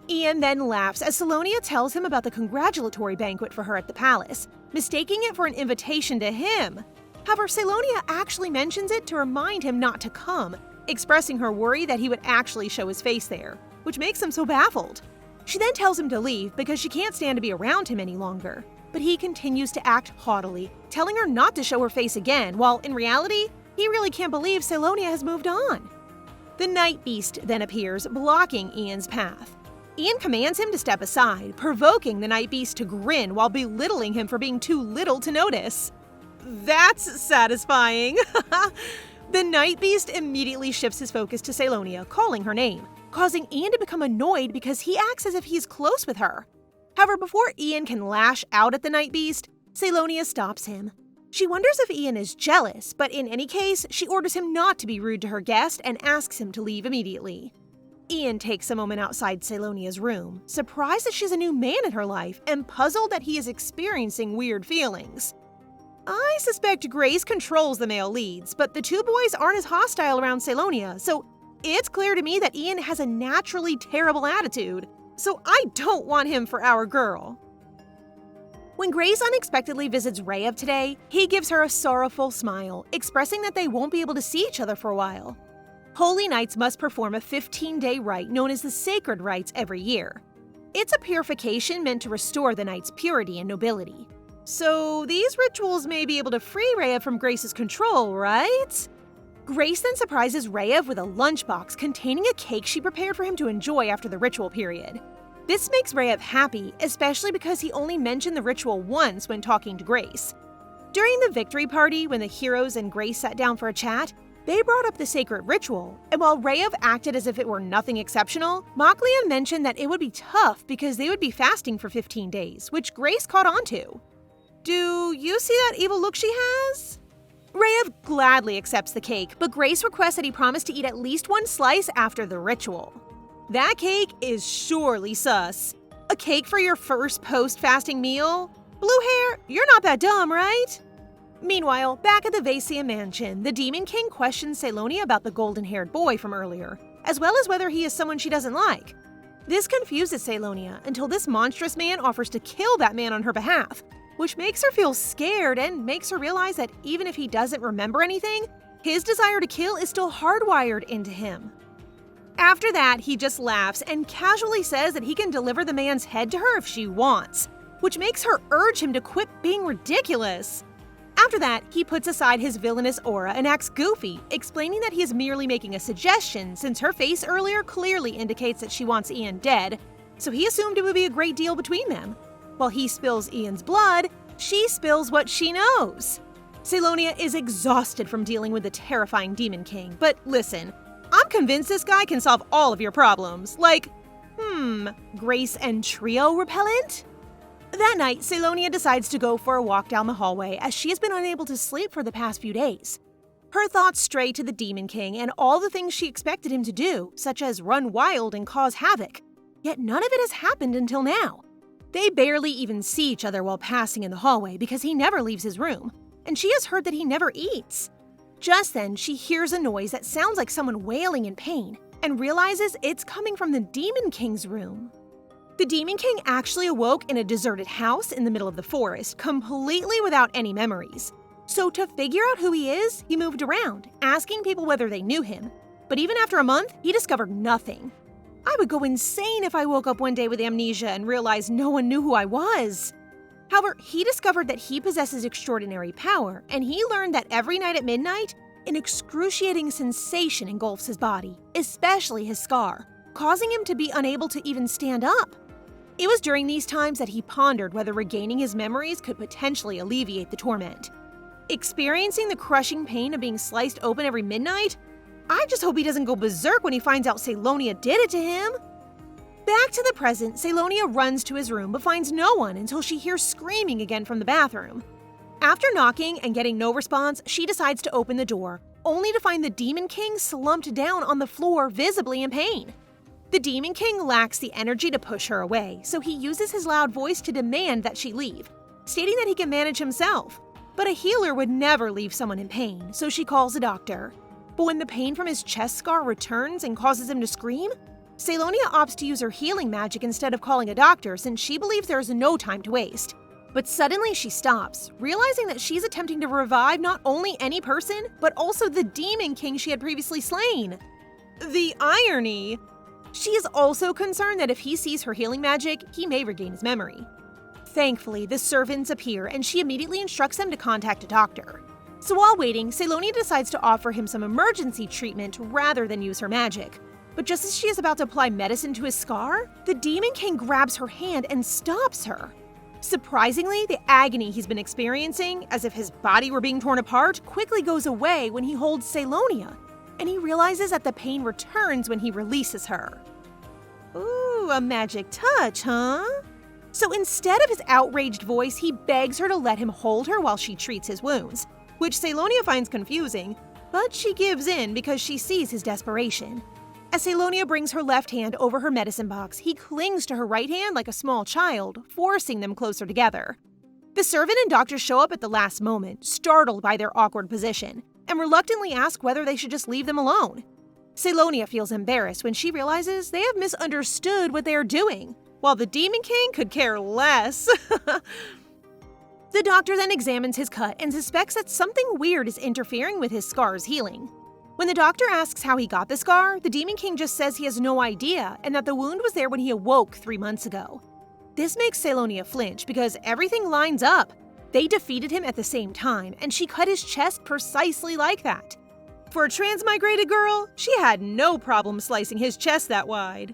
Ian then laughs as Selonia tells him about the congratulatory banquet for her at the palace, mistaking it for an invitation to him. However, Selonia actually mentions it to remind him not to come, expressing her worry that he would actually show his face there, which makes him so baffled. She then tells him to leave because she can't stand to be around him any longer, but he continues to act haughtily, telling her not to show her face again, while in reality, he really can't believe Selonia has moved on. The Night Beast then appears, blocking Ian's path. Ian commands him to step aside, provoking the Night Beast to grin while belittling him for being too little to notice. That's satisfying! The Night Beast immediately shifts his focus to Selonia, calling her name, causing Ian to become annoyed because he acts as if he's close with her. However, before Ian can lash out at the Night Beast, Selonia stops him. She wonders if Ian is jealous, but in any case, she orders him not to be rude to her guest and asks him to leave immediately. Ian takes a moment outside Selonia's room, surprised that she's a new man in her life and puzzled that he is experiencing weird feelings. I suspect Grace controls the male leads, but the two boys aren't as hostile around Selonia, so it's clear to me that Ian has a naturally terrible attitude, so I don't want him for our girl. When Grace unexpectedly visits Reyev today, he gives her a sorrowful smile, expressing that they won't be able to see each other for a while. Holy Knights must perform a 15-day rite known as the Sacred Rites every year. It's a purification meant to restore the knight's purity and nobility. So these rituals may be able to free Reyev from Grace's control, right? Grace then surprises Reyev with a lunchbox containing a cake she prepared for him to enjoy after the ritual period. This makes Reyev happy, especially because he only mentioned the ritual once when talking to Grace. During the victory party, when the heroes and Grace sat down for a chat, they brought up the sacred ritual, and while Reyev acted as if it were nothing exceptional, Moklian mentioned that it would be tough because they would be fasting for 15 days, which Grace caught on to. Do you see that evil look she has? Reyev gladly accepts the cake, but Grace requests that he promise to eat at least one slice after the ritual. That cake is surely sus. A cake for your first post-fasting meal? Blue hair, you're not that dumb, right? Meanwhile, back at the Vesian mansion, the Demon King questions Selonia about the golden-haired boy from earlier, as well as whether he is someone she doesn't like. This confuses Selonia until this monstrous man offers to kill that man on her behalf, which makes her feel scared and makes her realize that even if he doesn't remember anything, his desire to kill is still hardwired into him. After that, he just laughs and casually says that he can deliver the man's head to her if she wants, which makes her urge him to quit being ridiculous. After that, he puts aside his villainous aura and acts goofy, explaining that he is merely making a suggestion since her face earlier clearly indicates that she wants Ian dead, so he assumed it would be a great deal between them. While he spills Ian's blood, she spills what she knows. Selonia is exhausted from dealing with the terrifying Demon King, but listen, I'm convinced this guy can solve all of your problems, like, Grace and Trio repellent? That night, Selonia decides to go for a walk down the hallway as she has been unable to sleep for the past few days. Her thoughts stray to the Demon King and all the things she expected him to do, such as run wild and cause havoc. Yet none of it has happened until now. They barely even see each other while passing in the hallway because he never leaves his room, and she has heard that he never eats. Just then, she hears a noise that sounds like someone wailing in pain, and realizes it's coming from the Demon King's room. The Demon King actually awoke in a deserted house in the middle of the forest, completely without any memories. So to figure out who he is, he moved around, asking people whether they knew him. But even after a month, he discovered nothing. I would go insane if I woke up one day with amnesia and realized no one knew who I was. However, he discovered that he possesses extraordinary power, and he learned that every night at midnight, an excruciating sensation engulfs his body, especially his scar, causing him to be unable to even stand up. It was during these times that he pondered whether regaining his memories could potentially alleviate the torment. Experiencing the crushing pain of being sliced open every midnight? I just hope he doesn't go berserk when he finds out Selonia did it to him. Back to the present, Selonia runs to his room but finds no one until she hears screaming again from the bathroom. After knocking and getting no response, she decides to open the door, only to find the Demon King slumped down on the floor, visibly in pain. The Demon King lacks the energy to push her away, so he uses his loud voice to demand that she leave, stating that he can manage himself. But a healer would never leave someone in pain, so she calls a doctor. But when the pain from his chest scar returns and causes him to scream, Selonia opts to use her healing magic instead of calling a doctor since she believes there is no time to waste. But suddenly she stops, realizing that she's attempting to revive not only any person, but also the Demon King she had previously slain. The irony! She is also concerned that if he sees her healing magic, he may regain his memory. Thankfully, the servants appear and she immediately instructs them to contact a doctor. So while waiting, Selonia decides to offer him some emergency treatment rather than use her magic. But just as she is about to apply medicine to his scar, the Demon King grabs her hand and stops her. Surprisingly, the agony he's been experiencing, as if his body were being torn apart, quickly goes away when he holds Selonia, and he realizes that the pain returns when he releases her. Ooh, a magic touch, huh? So instead of his outraged voice, he begs her to let him hold her while she treats his wounds, which Selonia finds confusing, but she gives in because she sees his desperation. As Selonia brings her left hand over her medicine box, he clings to her right hand like a small child, forcing them closer together. The servant and doctor show up at the last moment, startled by their awkward position, and reluctantly ask whether they should just leave them alone. Selonia feels embarrassed when she realizes they have misunderstood what they are doing, while the Demon King could care less. The doctor then examines his cut and suspects that something weird is interfering with his scar's healing. When the doctor asks how he got the scar, the Demon King just says he has no idea and that the wound was there when he awoke 3 months ago. This makes Selonia flinch because everything lines up. They defeated him at the same time, and she cut his chest precisely like that. For a transmigrated girl, she had no problem slicing his chest that wide.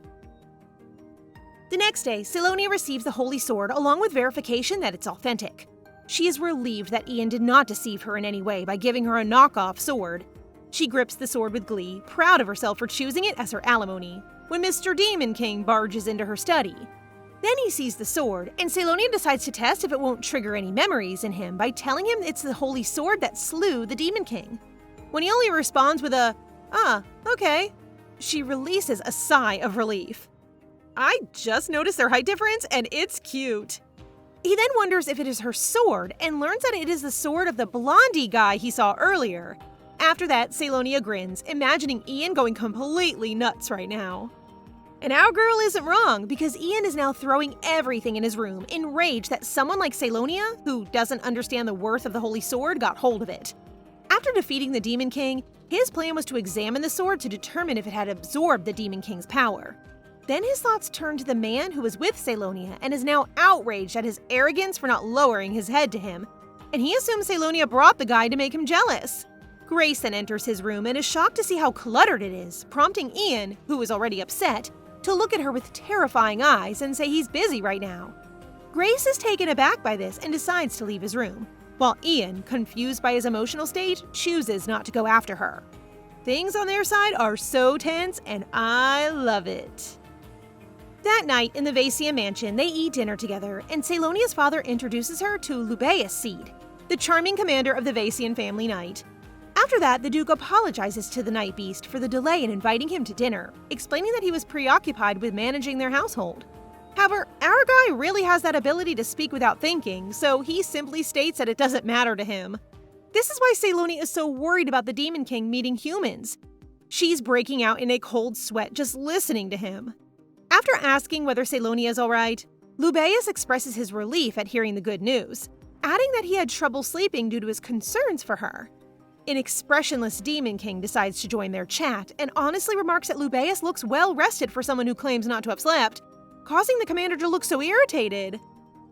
The next day, Selonia receives the Holy Sword along with verification that it's authentic. She is relieved that Ian did not deceive her in any way by giving her a knockoff sword. She grips the sword with glee, proud of herself for choosing it as her alimony, when Mr. Demon King barges into her study. Then he sees the sword, and Selonia decides to test if it won't trigger any memories in him by telling him it's the Holy Sword that slew the Demon King. When he only responds with a, okay, she releases a sigh of relief. I just noticed their height difference, and it's cute. He then wonders if it is her sword, and learns that it is the sword of the blondie guy he saw earlier. After that, Selonia grins, imagining Ian going completely nuts right now. And our girl isn't wrong, because Ian is now throwing everything in his room, enraged that someone like Selonia, who doesn't understand the worth of the Holy Sword, got hold of it. After defeating the Demon King, his plan was to examine the sword to determine if it had absorbed the Demon King's power. Then his thoughts turned to the man who was with Selonia and is now outraged at his arrogance for not lowering his head to him, and he assumes Selonia brought the guy to make him jealous. Grace then enters his room and is shocked to see how cluttered it is, prompting Ian, who is already upset, to look at her with terrifying eyes and say he's busy right now. Grace is taken aback by this and decides to leave his room, while Ian, confused by his emotional state, chooses not to go after her. Things on their side are so tense, and I love it. That night in the Vacia mansion, they eat dinner together, and Selonia's father introduces her to Lubeus Seed, the charming commander of the Vacian family knight. After that, the Duke apologizes to the Night Beast for the delay in inviting him to dinner, explaining that he was preoccupied with managing their household. However, our guy really has that ability to speak without thinking, so he simply states that it doesn't matter to him. This is why Selonia is so worried about the Demon King meeting humans. She's breaking out in a cold sweat just listening to him. After asking whether Selonia is alright, Lubeus expresses his relief at hearing the good news, adding that he had trouble sleeping due to his concerns for her. An expressionless Demon King decides to join their chat and honestly remarks that Lubeus looks well rested for someone who claims not to have slept, causing the commander to look so irritated.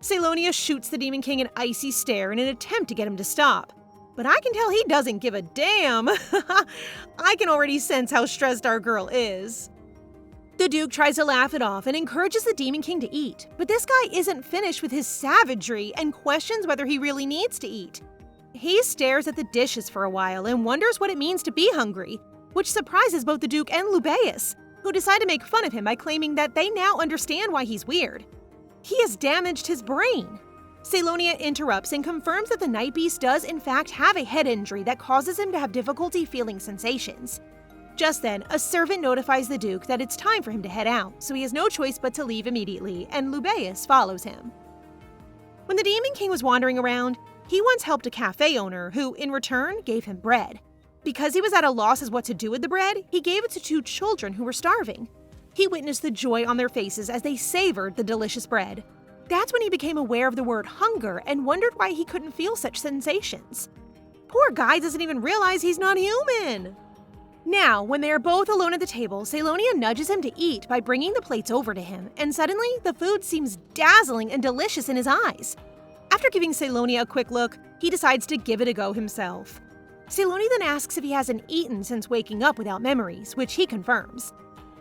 Selonia shoots the Demon King an icy stare in an attempt to get him to stop. But I can tell he doesn't give a damn. I can already sense how stressed our girl is. The Duke tries to laugh it off and encourages the Demon King to eat, but this guy isn't finished with his savagery and questions whether he really needs to eat. He stares at the dishes for a while and wonders what it means to be hungry, which surprises both the Duke and Lubeus, who decide to make fun of him by claiming that they now understand why he's weird. He has damaged his brain. Selonia interrupts and confirms that the Night Beast does in fact have a head injury that causes him to have difficulty feeling sensations. Just then, a servant notifies the Duke that it's time for him to head out, so he has no choice but to leave immediately, and Lubeus follows him. When the Demon King was wandering around, he once helped a cafe owner who, in return, gave him bread. Because he was at a loss as what to do with the bread, he gave it to 2 children who were starving. He witnessed the joy on their faces as they savored the delicious bread. That's when he became aware of the word hunger and wondered why he couldn't feel such sensations. Poor guy doesn't even realize he's not human! Now, when they are both alone at the table, Selonia nudges him to eat by bringing the plates over to him, and suddenly, the food seems dazzling and delicious in his eyes. After giving Selonia a quick look, he decides to give it a go himself. Selonia then asks if he hasn't eaten since waking up without memories, which he confirms.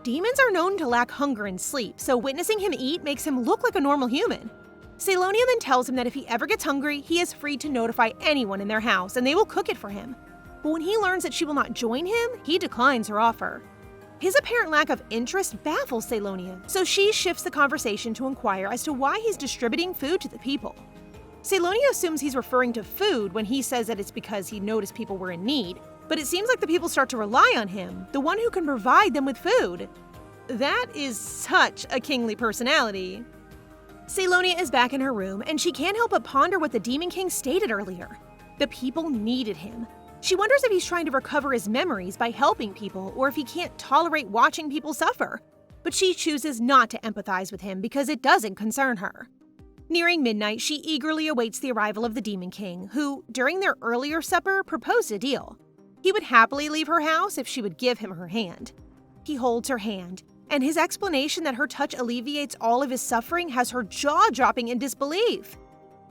Demons are known to lack hunger and sleep, so witnessing him eat makes him look like a normal human. Selonia then tells him that if he ever gets hungry, he is free to notify anyone in their house and they will cook it for him. But when he learns that she will not join him, he declines her offer. His apparent lack of interest baffles Selonia, so she shifts the conversation to inquire as to why he's distributing food to the people. Selonia assumes he's referring to food when he says that it's because he noticed people were in need, but it seems like the people start to rely on him, the one who can provide them with food. That is such a kingly personality. Selonia is back in her room, and she can't help but ponder what the Demon King stated earlier. The people needed him. She wonders if he's trying to recover his memories by helping people or if he can't tolerate watching people suffer. But she chooses not to empathize with him because it doesn't concern her. Nearing midnight, she eagerly awaits the arrival of the Demon King, who, during their earlier supper, proposed a deal. He would happily leave her house if she would give him her hand. He holds her hand, and his explanation that her touch alleviates all of his suffering has her jaw dropping in disbelief.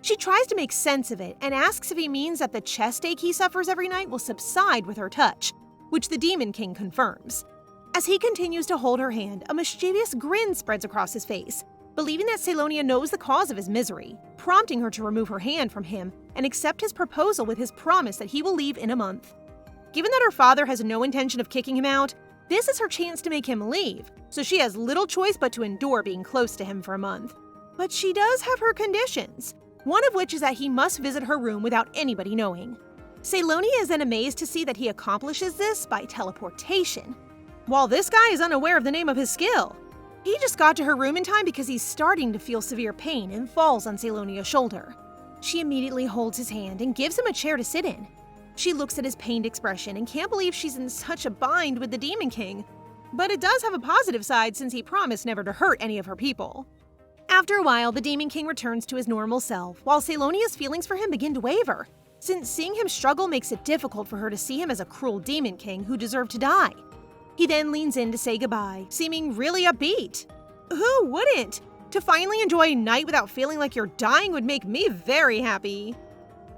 She tries to make sense of it and asks if he means that the chest ache he suffers every night will subside with her touch, which the Demon King confirms. As he continues to hold her hand, a mischievous grin spreads across his face, believing that Selonia knows the cause of his misery, prompting her to remove her hand from him and accept his proposal with his promise that he will leave in a month. Given that her father has no intention of kicking him out, this is her chance to make him leave, so she has little choice but to endure being close to him for a month. But she does have her conditions, one of which is that he must visit her room without anybody knowing. Selonia is then amazed to see that he accomplishes this by teleportation, while this guy is unaware of the name of his skill. He just got to her room in time because he's starting to feel severe pain and falls on Selonia's shoulder. She immediately holds his hand and gives him a chair to sit in. She looks at his pained expression and can't believe she's in such a bind with the Demon King. But it does have a positive side since he promised never to hurt any of her people. After a while, the Demon King returns to his normal self, while Selonia's feelings for him begin to waver, since seeing him struggle makes it difficult for her to see him as a cruel Demon King who deserved to die. He then leans in to say goodbye, seeming really upbeat. Who wouldn't? To finally enjoy a night without feeling like you're dying would make me very happy.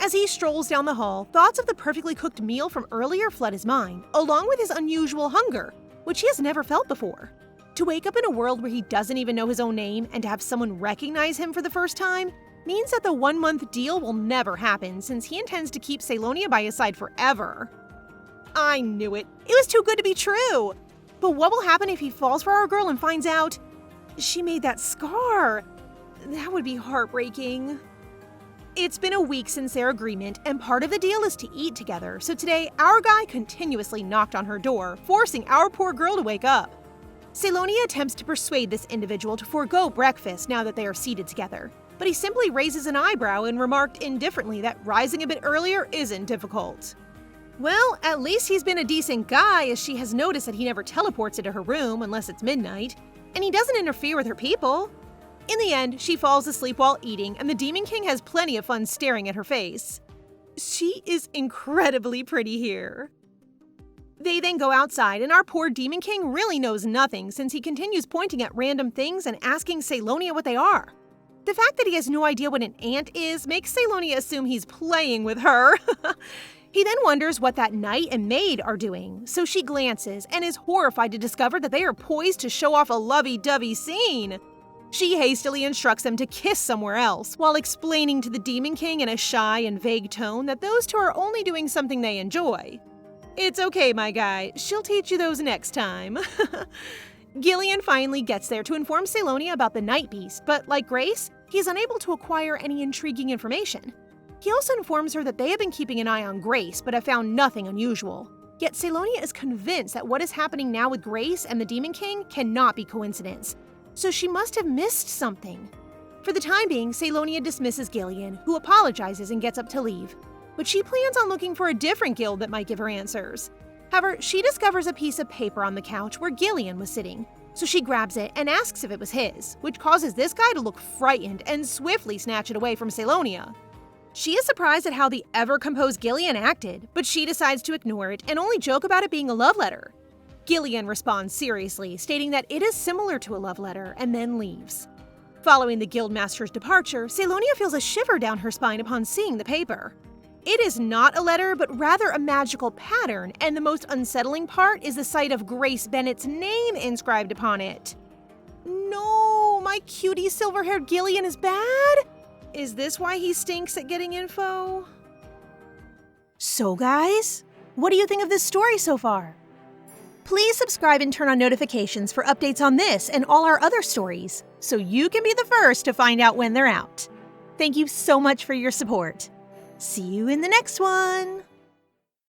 As he strolls down the hall, thoughts of the perfectly cooked meal from earlier flood his mind, along with his unusual hunger, which he has never felt before. To wake up in a world where he doesn't even know his own name and to have someone recognize him for the first time means that the 1-month deal will never happen since he intends to keep Selonia by his side forever. I knew it. It was too good to be true. But what will happen if he falls for our girl and finds out she made that scar? That would be heartbreaking. It's been a week since their agreement, and part of the deal is to eat together, so today our guy continuously knocked on her door, forcing our poor girl to wake up. Selonia attempts to persuade this individual to forego breakfast now that they are seated together, but he simply raises an eyebrow and remarked indifferently that rising a bit earlier isn't difficult. Well, at least he's been a decent guy, as she has noticed that he never teleports into her room unless it's midnight, and he doesn't interfere with her people. In the end, she falls asleep while eating, and the Demon King has plenty of fun staring at her face. She is incredibly pretty here. They then go outside, and our poor Demon King really knows nothing since he continues pointing at random things and asking Selonia what they are. The fact that he has no idea what an ant is makes Selonia assume he's playing with her. He then wonders what that knight and maid are doing, so she glances and is horrified to discover that they are poised to show off a lovey-dovey scene. She hastily instructs them to kiss somewhere else, while explaining to the Demon King in a shy and vague tone that those two are only doing something they enjoy. It's okay, my guy, she'll teach you those next time. Gillian finally gets there to inform Selonia about the Night Beast, but like Grace, he is unable to acquire any intriguing information. He also informs her that they have been keeping an eye on Grace, but have found nothing unusual. Yet Selonia is convinced that what is happening now with Grace and the Demon King cannot be coincidence, so she must have missed something. For the time being, Selonia dismisses Gillian, who apologizes and gets up to leave, but she plans on looking for a different guild that might give her answers. However, she discovers a piece of paper on the couch where Gillian was sitting, so she grabs it and asks if it was his, which causes this guy to look frightened and swiftly snatch it away from Selonia. She is surprised at how the ever-composed Gillian acted, but she decides to ignore it and only joke about it being a love letter. Gillian responds seriously, stating that it is similar to a love letter, and then leaves. Following the guildmaster's departure, Selonia feels a shiver down her spine upon seeing the paper. It is not a letter, but rather a magical pattern, and the most unsettling part is the sight of Grace Bennett's name inscribed upon it. No, my cutie silver-haired Gillian is bad? Is this why he stinks at getting info? So guys, what do you think of this story so far? Please subscribe and turn on notifications for updates on this and all our other stories, so you can be the first to find out when they're out. Thank you so much for your support. See you in the next one!